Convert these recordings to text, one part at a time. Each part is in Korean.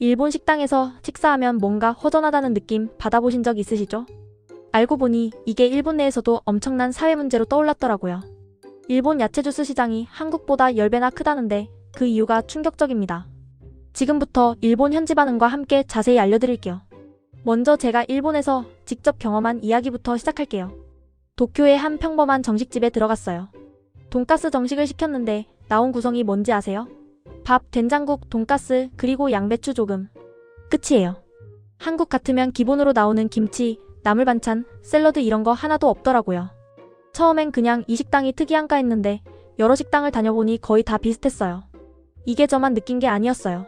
일본 식당에서 식사하면 뭔가 허전하다는 느낌 받아보신 적 있으시죠? 알고 보니 이게 일본 내에서도 엄청난 사회 문제로 떠올랐더라고요. 일본 야채 주스 시장이 한국보다 10배나 크다는데 그 이유가 충격적입니다. 지금부터 일본 현지 반응과 함께 자세히 알려드릴게요. 먼저 제가 일본에서 직접 경험한 이야기부터 시작할게요. 도쿄의 한 평범한 정식집에 들어갔어요. 돈가스 정식을 시켰는데 나온 구성이 뭔지 아세요? 밥, 된장국, 돈가스, 그리고 양배추 조금. 끝이에요. 한국 같으면 기본으로 나오는 김치, 나물 반찬, 샐러드 이런 거 하나도 없더라고요. 처음엔 그냥 이 식당이 특이한가 했는데 여러 식당을 다녀보니 거의 다 비슷했어요. 이게 저만 느낀 게 아니었어요.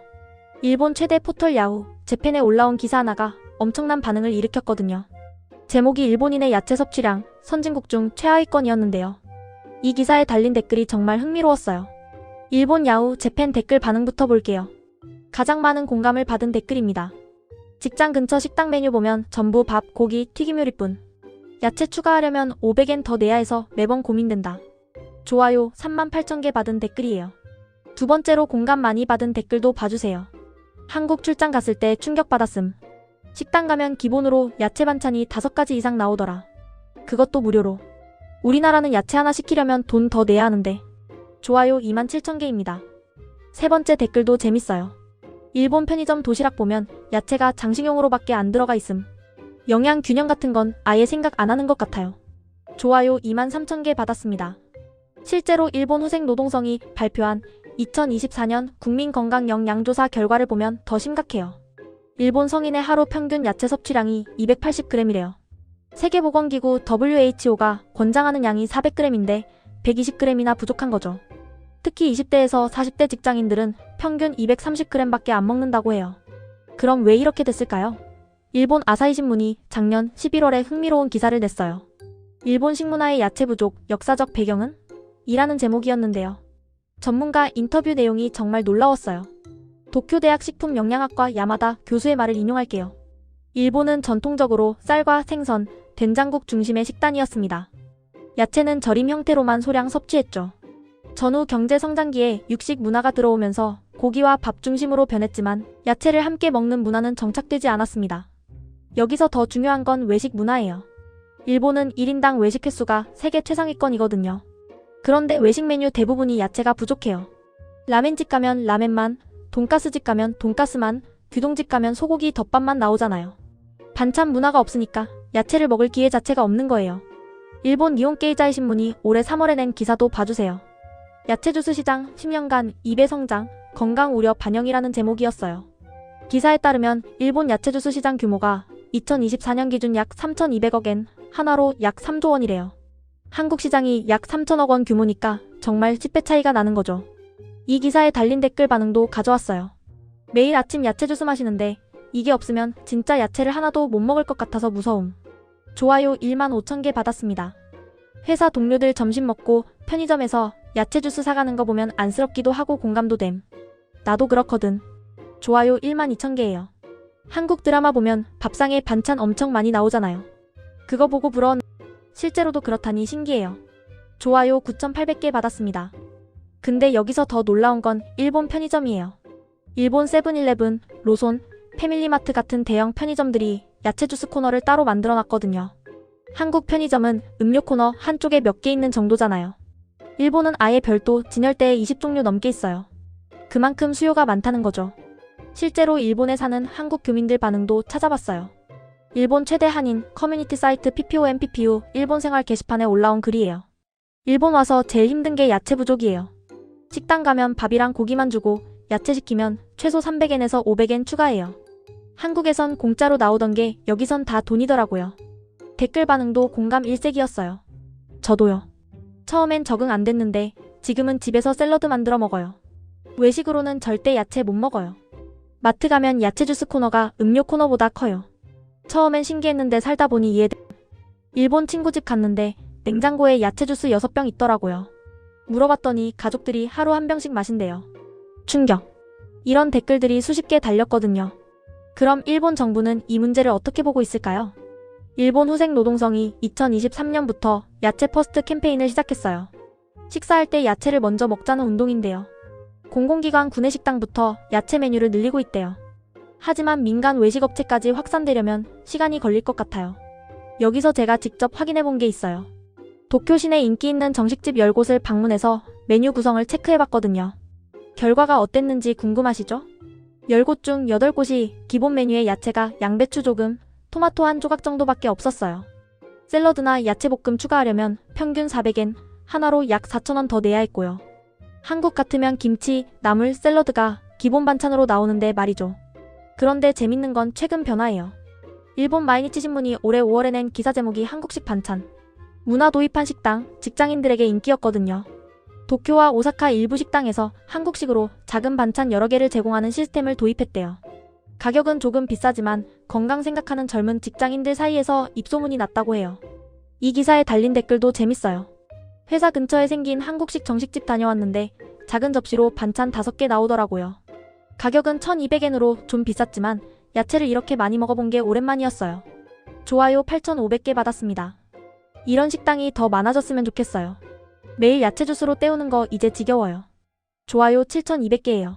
일본 최대 포털 야후, 재팬에 올라온 기사 하나가 엄청난 반응을 일으켰거든요. 제목이 일본인의 야채 섭취량, 선진국 중 최하위권이었는데요. 이 기사에 달린 댓글이 정말 흥미로웠어요. 일본 야후 재팬 댓글 반응부터 볼게요. 가장 많은 공감을 받은 댓글입니다. 직장 근처 식당 메뉴 보면 전부 밥, 고기, 튀김 요리뿐. 야채 추가하려면 500엔 더 내야 해서 매번 고민된다. 좋아요 38,000개 받은 댓글이에요. 두 번째로 공감 많이 받은 댓글도 봐주세요. 한국 출장 갔을 때 충격받았음. 식당 가면 기본으로 야채 반찬이 5가지 이상 나오더라. 그것도 무료로. 우리나라는 야채 하나 시키려면 돈 더 내야 하는데. 좋아요 27,000개입니다. 세 번째 댓글도 재밌어요. 일본 편의점 도시락 보면 야채가 장식용으로밖에 안 들어가 있음. 영양 균형 같은 건 아예 생각 안 하는 것 같아요. 좋아요 23,000개 받았습니다. 실제로 일본 후생노동성이 발표한 2024년 국민건강영양조사 결과를 보면 더 심각해요. 일본 성인의 하루 평균 야채 섭취량이 280g이래요. 세계보건기구 WHO가 권장하는 양이 400g인데 120g이나 부족한 거죠. 특히 20대에서 40대 직장인들은 평균 230g밖에 안 먹는다고 해요. 그럼 왜 이렇게 됐을까요? 일본 아사히신문이 작년 11월에 흥미로운 기사를 냈어요. 일본 식문화의 야채 부족, 역사적 배경은? 이라는 제목이었는데요. 전문가 인터뷰 내용이 정말 놀라웠어요. 도쿄대학 식품영양학과 야마다 교수의 말을 인용할게요. 일본은 전통적으로 쌀과 생선, 된장국 중심의 식단이었습니다. 야채는 절임 형태로만 소량 섭취했죠. 전후 경제성장기에 육식 문화가 들어오면서 고기와 밥 중심으로 변했지만 야채를 함께 먹는 문화는 정착되지 않았습니다. 여기서 더 중요한 건 외식 문화예요. 일본은 1인당 외식 횟수가 세계 최상위권이거든요. 그런데 외식 메뉴 대부분이 야채가 부족해요. 라멘집 가면 라멘만, 돈가스집 가면 돈가스만, 규동집 가면 소고기 덮밥만 나오잖아요. 반찬 문화가 없으니까 야채를 먹을 기회 자체가 없는 거예요. 일본 니혼케이자이 신문이 올해 3월에 낸 기사도 봐주세요. 야채 주스 시장 10년간 2배 성장, 건강 우려 반영이라는 제목이었어요. 기사에 따르면 일본 야채 주스 시장 규모가 2024년 기준 약 3,200억엔, 한화로 약 3조 원이래요. 한국 시장이 약 3천억 원 규모니까 정말 10배 차이가 나는 거죠. 이 기사에 달린 댓글 반응도 가져왔어요. 매일 아침 야채 주스 마시는데 이게 없으면 진짜 야채를 하나도 못 먹을 것 같아서 무서움. 좋아요 15,000개 받았습니다. 회사 동료들 점심 먹고 편의점에서 야채 주스 사가는 거 보면 안쓰럽기도 하고 공감도 됨. 나도 그렇거든. 좋아요 12,000개예요. 한국 드라마 보면 밥상에 반찬 엄청 많이 나오잖아요. 그거 보고 부러운. 실제로도 그렇다니 신기해요. 좋아요 9,800개 받았습니다. 근데 여기서 더 놀라운 건 일본 편의점이에요. 일본 세븐일레븐, 로손, 패밀리마트 같은 대형 편의점들이 야채 주스 코너를 따로 만들어 놨거든요. 한국 편의점은 음료 코너 한쪽에 몇 개 있는 정도잖아요. 일본은 아예 별도 진열대에 20종류 넘게 있어요. 그만큼 수요가 많다는 거죠. 실제로 일본에 사는 한국 교민들 반응도 찾아봤어요. 일본 최대 한인 커뮤니티 사이트 PPOMPPU 일본 생활 게시판에 올라온 글이에요. 일본 와서 제일 힘든 게 야채 부족이에요. 식당 가면 밥이랑 고기만 주고 야채 시키면 최소 300엔에서 500엔 추가해요. 한국에선 공짜로 나오던 게 여기선 다 돈이더라고요. 댓글 반응도 공감 일색이었어요. 저도요. 처음엔 적응 안 됐는데 지금은 집에서 샐러드 만들어 먹어요. 외식으로는 절대 야채 못 먹어요. 마트 가면 야채 주스 코너가 음료 코너보다 커요. 처음엔 신기했는데 살다 보니 이해돼. 일본 친구 집 갔는데 냉장고에 야채 주스 6병 있더라고요. 물어봤더니 가족들이 하루 한 병씩 마신대요. 충격. 이런 댓글들이 수십 개 달렸거든요. 그럼 일본 정부는 이 문제를 어떻게 보고 있을까요? 일본 후생노동성이 2023년부터 야채 퍼스트 캠페인을 시작했어요. 식사할 때 야채를 먼저 먹자는 운동인데요. 공공기관 구내식당부터 야채 메뉴를 늘리고 있대요. 하지만 민간 외식업체까지 확산되려면 시간이 걸릴 것 같아요. 여기서 제가 직접 확인해 본 게 있어요. 도쿄 시내 인기 있는 정식집 10곳을 방문해서 메뉴 구성을 체크해 봤거든요. 결과가 어땠는지 궁금하시죠? 10곳 중 8곳이 기본 메뉴에 야채가 양배추 조금, 토마토 한 조각 정도밖에 없었어요. 샐러드나 야채볶음 추가하려면 평균 400엔, 하나로 약 4,000원 더 내야 했고요. 한국 같으면 김치, 나물, 샐러드가 기본 반찬으로 나오는데 말이죠. 그런데 재밌는 건 최근 변화예요. 일본 마이니치 신문이 올해 5월에 낸 기사 제목이 한국식 반찬. 문화 도입한 식당, 직장인들에게 인기였거든요. 도쿄와 오사카 일부 식당에서 한국식으로 작은 반찬 여러 개를 제공하는 시스템을 도입했대요. 가격은 조금 비싸지만 건강 생각하는 젊은 직장인들 사이에서 입소문이 났다고 해요. 이 기사에 달린 댓글도 재밌어요. 회사 근처에 생긴 한국식 정식집 다녀왔는데 작은 접시로 반찬 5개 나오더라고요. 가격은 1,200엔으로 좀 비쌌지만 야채를 이렇게 많이 먹어본 게 오랜만이었어요. 좋아요 8,500개 받았습니다. 이런 식당이 더 많아졌으면 좋겠어요. 매일 야채 주스로 때우는 거 이제 지겨워요. 좋아요 7,200개예요.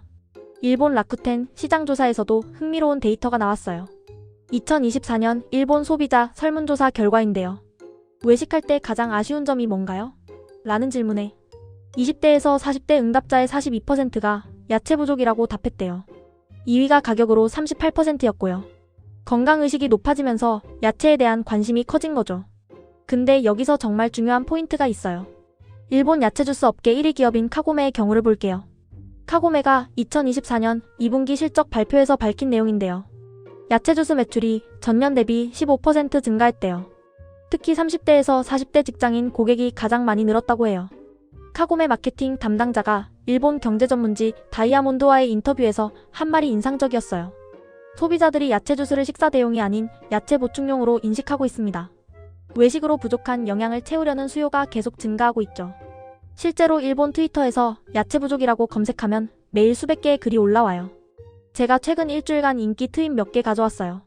일본 라쿠텐 시장조사에서도 흥미로운 데이터가 나왔어요. 2024년 일본 소비자 설문조사 결과인데요. 외식할 때 가장 아쉬운 점이 뭔가요? 라는 질문에 20대에서 40대 응답자의 42%가 야채 부족이라고 답했대요. 2위가 가격으로 38%였고요. 건강의식이 높아지면서 야채에 대한 관심이 커진 거죠. 근데 여기서 정말 중요한 포인트가 있어요. 일본 야채 주스 업계 1위 기업인 카고메의 경우를 볼게요. 카고메가 2024년 2분기 실적 발표에서 밝힌 내용인데요. 야채 주스 매출이 전년 대비 15% 증가했대요. 특히 30대에서 40대 직장인 고객이 가장 많이 늘었다고 해요. 카고메 마케팅 담당자가 일본 경제 전문지 다이아몬드와의 인터뷰에서 한 말이 인상적이었어요. 소비자들이 야채 주스를 식사 대용이 아닌 야채 보충용으로 인식하고 있습니다. 외식으로 부족한 영양을 채우려는 수요가 계속 증가하고 있죠. 실제로 일본 트위터에서 야채 부족이라고 검색하면 매일 수백 개의 글이 올라와요. 제가 최근 일주일간 인기 트윗 몇 개 가져왔어요.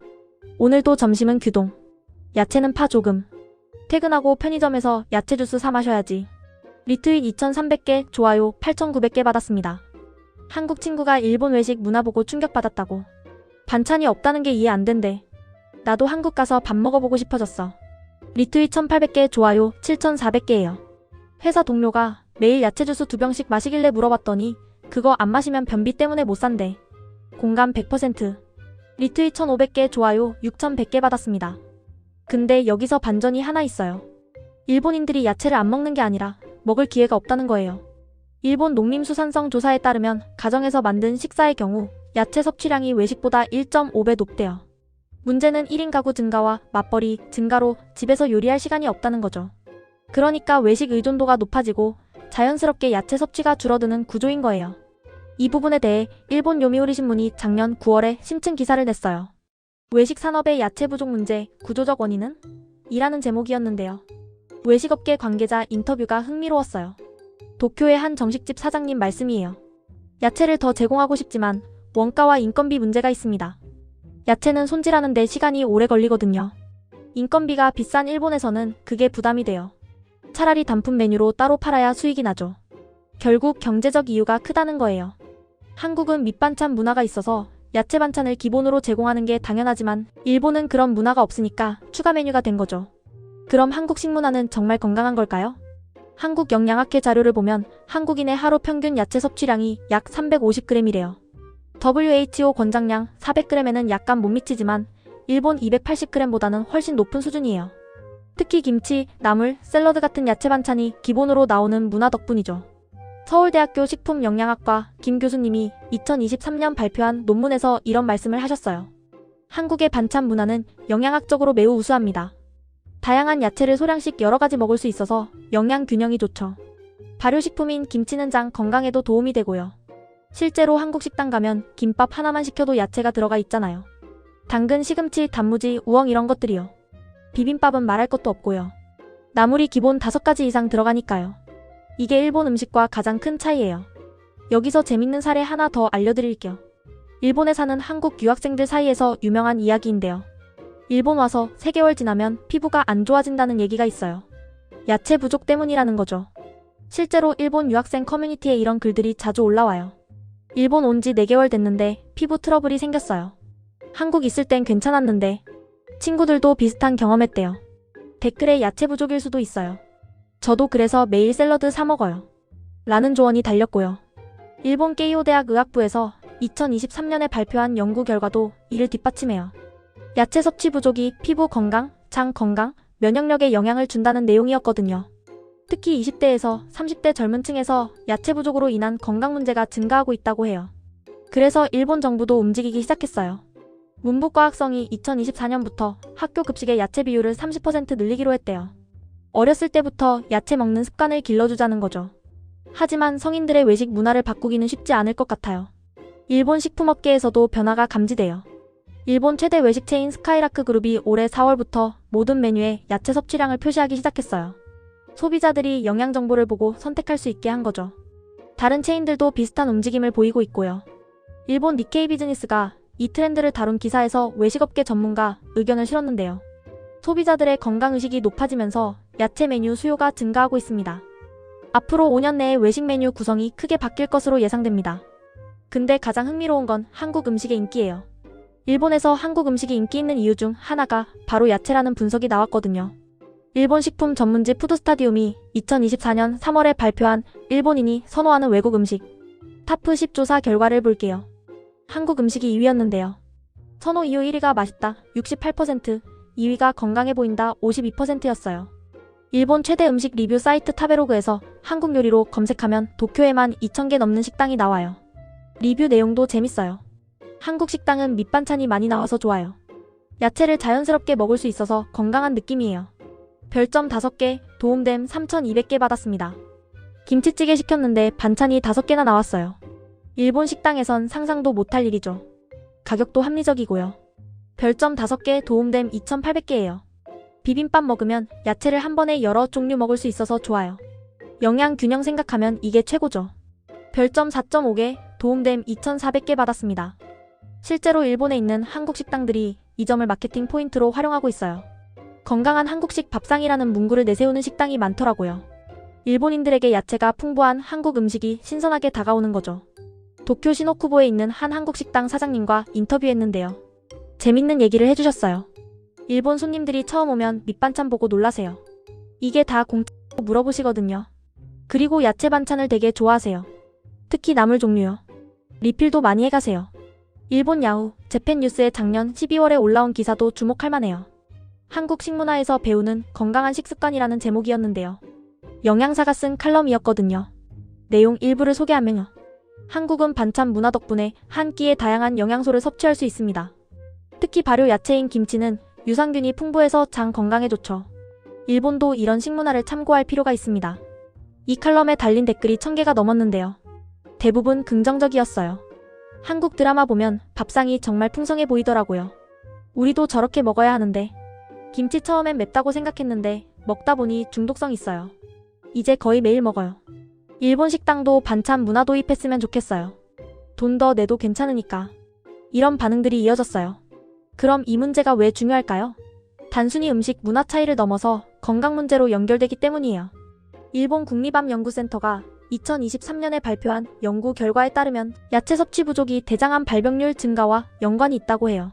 오늘도 점심은 규동. 야채는 파 조금. 퇴근하고 편의점에서 야채 주스 사 마셔야지. 리트윗 2,300개, 좋아요 8,900개 받았습니다. 한국 친구가 일본 외식 문화 보고 충격받았다고. 반찬이 없다는 게 이해 안 된대. 나도 한국 가서 밥 먹어보고 싶어졌어. 리트윗 1,800개, 좋아요 7,400개예요. 회사 동료가 매일 야채 주스 2병씩 마시길래 물어봤더니 그거 안 마시면 변비 때문에 못 산대. 공감 100%. 리트윗 1,500개, 좋아요 6,100개 받았습니다. 근데 여기서 반전이 하나 있어요. 일본인들이 야채를 안 먹는 게 아니라 먹을 기회가 없다는 거예요. 일본 농림수산성 조사에 따르면 가정에서 만든 식사의 경우 야채 섭취량이 외식보다 1.5배 높대요. 문제는 1인 가구 증가와 맞벌이 증가로 집에서 요리할 시간이 없다는 거죠. 그러니까 외식 의존도가 높아지고 자연스럽게 야채 섭취가 줄어드는 구조인 거예요. 이 부분에 대해 일본 요미우리 신문이 작년 9월에 심층 기사를 냈어요. 외식 산업의 야채 부족 문제, 구조적 원인은? 이라는 제목이었는데요. 외식업계 관계자 인터뷰가 흥미로웠어요. 도쿄의 한 정식집 사장님 말씀이에요. 야채를 더 제공하고 싶지만 원가와 인건비 문제가 있습니다. 야채는 손질하는데 시간이 오래 걸리거든요. 인건비가 비싼 일본에서는 그게 부담이 돼요. 차라리 단품 메뉴로 따로 팔아야 수익이 나죠. 결국 경제적 이유가 크다는 거예요. 한국은 밑반찬 문화가 있어서 야채 반찬을 기본으로 제공하는 게 당연하지만 일본은 그런 문화가 없으니까 추가 메뉴가 된 거죠. 그럼 한국 식문화는 정말 건강한 걸까요? 한국 영양학회 자료를 보면 한국인의 하루 평균 야채 섭취량이 약 350g이래요. WHO 권장량 400g에는 약간 못 미치지만 일본 280g보다는 훨씬 높은 수준이에요. 특히 김치, 나물, 샐러드 같은 야채 반찬이 기본으로 나오는 문화 덕분이죠. 서울대학교 식품영양학과 김 교수님이 2023년 발표한 논문에서 이런 말씀을 하셨어요. 한국의 반찬 문화는 영양학적으로 매우 우수합니다. 다양한 야채를 소량씩 여러 가지 먹을 수 있어서 영양 균형이 좋죠. 발효식품인 김치는 장 건강에도 도움이 되고요. 실제로 한국 식당 가면 김밥 하나만 시켜도 야채가 들어가 있잖아요. 당근, 시금치, 단무지, 우엉 이런 것들이요. 비빔밥은 말할 것도 없고요. 나물이 기본 5가지 이상 들어가니까요. 이게 일본 음식과 가장 큰 차이예요. 여기서 재밌는 사례 하나 더 알려드릴게요. 일본에 사는 한국 유학생들 사이에서 유명한 이야기인데요. 일본 와서 3개월 지나면 피부가 안 좋아진다는 얘기가 있어요. 야채 부족 때문이라는 거죠. 실제로 일본 유학생 커뮤니티에 이런 글들이 자주 올라와요. 일본 온 지 4개월 됐는데 피부 트러블이 생겼어요. 한국 있을 땐 괜찮았는데 친구들도 비슷한 경험했대요. 댓글에 야채 부족일 수도 있어요. 저도 그래서 매일 샐러드 사 먹어요. 라는 조언이 달렸고요. 일본 케이오 대학 의학부에서 2023년에 발표한 연구 결과도 이를 뒷받침해요. 야채 섭취 부족이 피부 건강, 장 건강, 면역력에 영향을 준다는 내용이었거든요. 특히 20대에서 30대 젊은 층에서 야채 부족으로 인한 건강 문제가 증가하고 있다고 해요. 그래서 일본 정부도 움직이기 시작했어요. 문부과학성이 2024년부터 학교 급식의 야채 비율을 30% 늘리기로 했대요. 어렸을 때부터 야채 먹는 습관을 길러주자는 거죠. 하지만 성인들의 외식 문화를 바꾸기는 쉽지 않을 것 같아요. 일본 식품업계에서도 변화가 감지돼요. 일본 최대 외식 체인 스카이라크 그룹이 올해 4월부터 모든 메뉴에 야채 섭취량을 표시하기 시작했어요. 소비자들이 영양 정보를 보고 선택할 수 있게 한 거죠. 다른 체인들도 비슷한 움직임을 보이고 있고요. 일본 니케이 비즈니스가 이 트렌드를 다룬 기사에서 외식업계 전문가 의견을 실었는데요. 소비자들의 건강의식이 높아지면서 야채 메뉴 수요가 증가하고 있습니다. 앞으로 5년 내에 외식 메뉴 구성이 크게 바뀔 것으로 예상됩니다. 근데 가장 흥미로운 건 한국 음식의 인기예요. 일본에서 한국 음식이 인기 있는 이유 중 하나가 바로 야채라는 분석이 나왔거든요. 일본 식품 전문지 푸드스타디움이 2024년 3월에 발표한 일본인이 선호하는 외국 음식 탑 10 조사 결과를 볼게요. 한국 음식이 2위였는데요. 선호 이유 1위가 맛있다 68%, 2위가 건강해 보인다 52%였어요. 일본 최대 음식 리뷰 사이트 타베로그에서 한국 요리로 검색하면 도쿄에만 2,000개 넘는 식당이 나와요. 리뷰 내용도 재밌어요. 한국 식당은 밑반찬이 많이 나와서 좋아요. 야채를 자연스럽게 먹을 수 있어서 건강한 느낌이에요. 별점 5개, 도움댐 3,200개 받았습니다. 김치찌개 시켰는데 반찬이 5개나 나왔어요. 일본 식당에선 상상도 못할 일이죠. 가격도 합리적이고요. 별점 5개, 도움댐 2,800개예요. 비빔밥 먹으면 야채를 한 번에 여러 종류 먹을 수 있어서 좋아요. 영양 균형 생각하면 이게 최고죠. 별점 4.5개, 도움댐 2,400개 받았습니다. 실제로 일본에 있는 한국 식당들이 이 점을 마케팅 포인트로 활용하고 있어요. 건강한 한국식 밥상이라는 문구를 내세우는 식당이 많더라고요. 일본인들에게 야채가 풍부한 한국 음식이 신선하게 다가오는 거죠. 도쿄 시노쿠보에 있는 한 한국 식당 사장님과 인터뷰했는데요. 재밌는 얘기를 해주셨어요. 일본 손님들이 처음 오면 밑반찬 보고 놀라세요. 이게 다 공짜라고 물어보시거든요. 그리고 야채 반찬을 되게 좋아하세요. 특히 나물 종류요. 리필도 많이 해가세요. 일본 야후, 재팬 뉴스에 작년 12월에 올라온 기사도 주목할 만해요. 한국 식문화에서 배우는 건강한 식습관이라는 제목이었는데요. 영양사가 쓴 칼럼이었거든요. 내용 일부를 소개하면요. 한국은 반찬 문화 덕분에 한 끼에 다양한 영양소를 섭취할 수 있습니다. 특히 발효 야채인 김치는 유산균이 풍부해서 장 건강에 좋죠. 일본도 이런 식문화를 참고할 필요가 있습니다. 이 칼럼에 달린 댓글이 1,000개가 넘었는데요. 대부분 긍정적이었어요. 한국 드라마 보면 밥상이 정말 풍성해 보이더라고요. 우리도 저렇게 먹어야 하는데. 김치 처음엔 맵다고 생각했는데 먹다 보니 중독성 있어요. 이제 거의 매일 먹어요. 일본 식당도 반찬 문화 도입했으면 좋겠어요. 돈 더 내도 괜찮으니까. 이런 반응들이 이어졌어요. 그럼 이 문제가 왜 중요할까요? 단순히 음식 문화 차이를 넘어서 건강 문제로 연결되기 때문이에요. 일본 국립암연구센터가 2023년에 발표한 연구 결과에 따르면 야채 섭취 부족이 대장암 발병률 증가와 연관이 있다고 해요.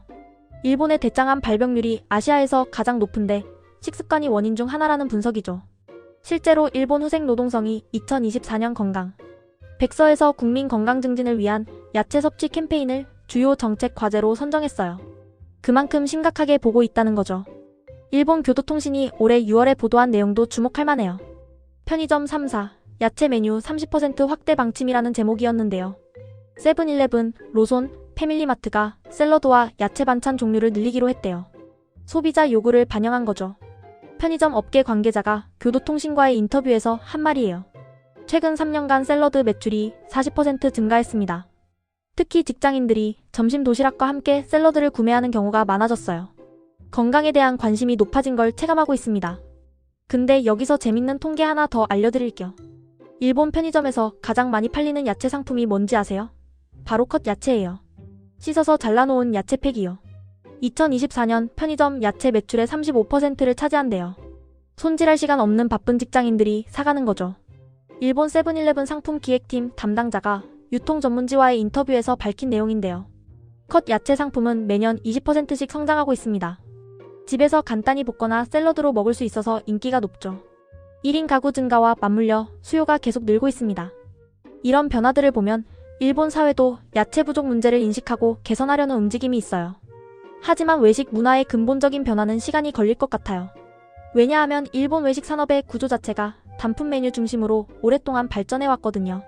일본의 대장암 발병률이 아시아에서 가장 높은데 식습관이 원인 중 하나라는 분석이죠. 실제로 일본 후생 노동성이 2024년 건강 백서에서 국민 건강 증진을 위한 야채 섭취 캠페인을 주요 정책 과제로 선정했어요. 그만큼 심각하게 보고 있다는 거죠. 일본 교도통신이 올해 6월에 보도한 내용도 주목할 만해요. 편의점 3사, 야채 메뉴 30% 확대 방침이라는 제목이었는데요. 세븐일레븐, 로손, 패밀리마트가 샐러드와 야채 반찬 종류를 늘리기로 했대요. 소비자 요구를 반영한 거죠. 편의점 업계 관계자가 교도통신과의 인터뷰에서 한 말이에요. 최근 3년간 샐러드 매출이 40% 증가했습니다. 특히 직장인들이 점심 도시락과 함께 샐러드를 구매하는 경우가 많아졌어요. 건강에 대한 관심이 높아진 걸 체감하고 있습니다. 근데 여기서 재밌는 통계 하나 더 알려드릴게요. 일본 편의점에서 가장 많이 팔리는 야채 상품이 뭔지 아세요? 바로 컷 야채예요. 씻어서 잘라놓은 야채팩이요. 2024년 편의점 야채 매출의 35%를 차지한대요. 손질할 시간 없는 바쁜 직장인들이 사가는 거죠. 일본 세븐일레븐 상품 기획팀 담당자가 유통 전문지와의 인터뷰에서 밝힌 내용인데요. 컷 야채 상품은 매년 20%씩 성장하고 있습니다. 집에서 간단히 볶거나 샐러드로 먹을 수 있어서 인기가 높죠. 1인 가구 증가와 맞물려 수요가 계속 늘고 있습니다. 이런 변화들을 보면 일본 사회도 야채 부족 문제를 인식하고 개선하려는 움직임이 있어요. 하지만 외식 문화의 근본적인 변화는 시간이 걸릴 것 같아요. 왜냐하면 일본 외식 산업의 구조 자체가 단품 메뉴 중심으로 오랫동안 발전해 왔거든요.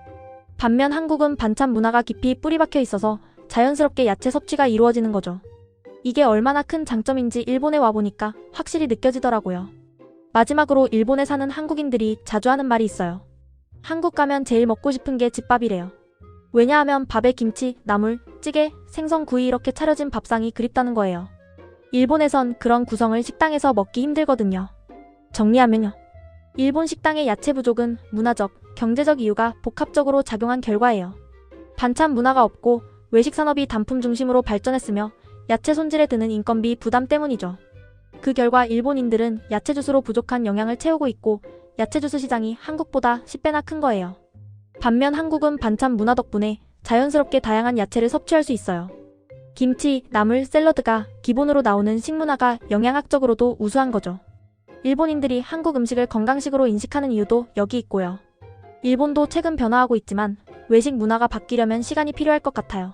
반면 한국은 반찬 문화가 깊이 뿌리박혀 있어서 자연스럽게 야채 섭취가 이루어지는 거죠. 이게 얼마나 큰 장점인지 일본에 와보니까 확실히 느껴지더라고요. 마지막으로 일본에 사는 한국인들이 자주 하는 말이 있어요. 한국 가면 제일 먹고 싶은 게 집밥이래요. 왜냐하면 밥에 김치, 나물, 찌개, 생선 구이 이렇게 차려진 밥상이 그립다는 거예요. 일본에선 그런 구성을 식당에서 먹기 힘들거든요. 정리하면요. 일본 식당의 야채 부족은 문화적, 경제적 이유가 복합적으로 작용한 결과예요. 반찬 문화가 없고 외식 산업이 단품 중심으로 발전했으며 야채 손질에 드는 인건비 부담 때문이죠. 그 결과 일본인들은 야채 주스로 부족한 영양을 채우고 있고 야채 주스 시장이 한국보다 10배나 큰 거예요. 반면 한국은 반찬 문화 덕분에 자연스럽게 다양한 야채를 섭취할 수 있어요. 김치, 나물, 샐러드가 기본으로 나오는 식문화가 영양학적으로도 우수한 거죠. 일본인들이 한국 음식을 건강식으로 인식하는 이유도 여기 있고요. 일본도 최근 변화하고 있지만 외식 문화가 바뀌려면 시간이 필요할 것 같아요.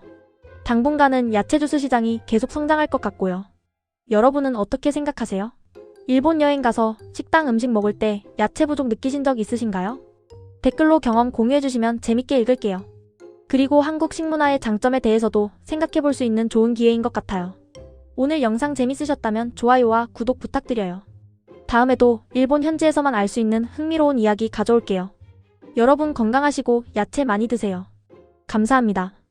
당분간은 야채 주스 시장이 계속 성장할 것 같고요. 여러분은 어떻게 생각하세요? 일본 여행 가서 식당 음식 먹을 때 야채 부족 느끼신 적 있으신가요? 댓글로 경험 공유해주시면 재밌게 읽을게요. 그리고 한국 식문화의 장점에 대해서도 생각해볼 수 있는 좋은 기회인 것 같아요. 오늘 영상 재밌으셨다면 좋아요와 구독 부탁드려요. 다음에도 일본 현지에서만 알 수 있는 흥미로운 이야기 가져올게요. 여러분 건강하시고 야채 많이 드세요. 감사합니다.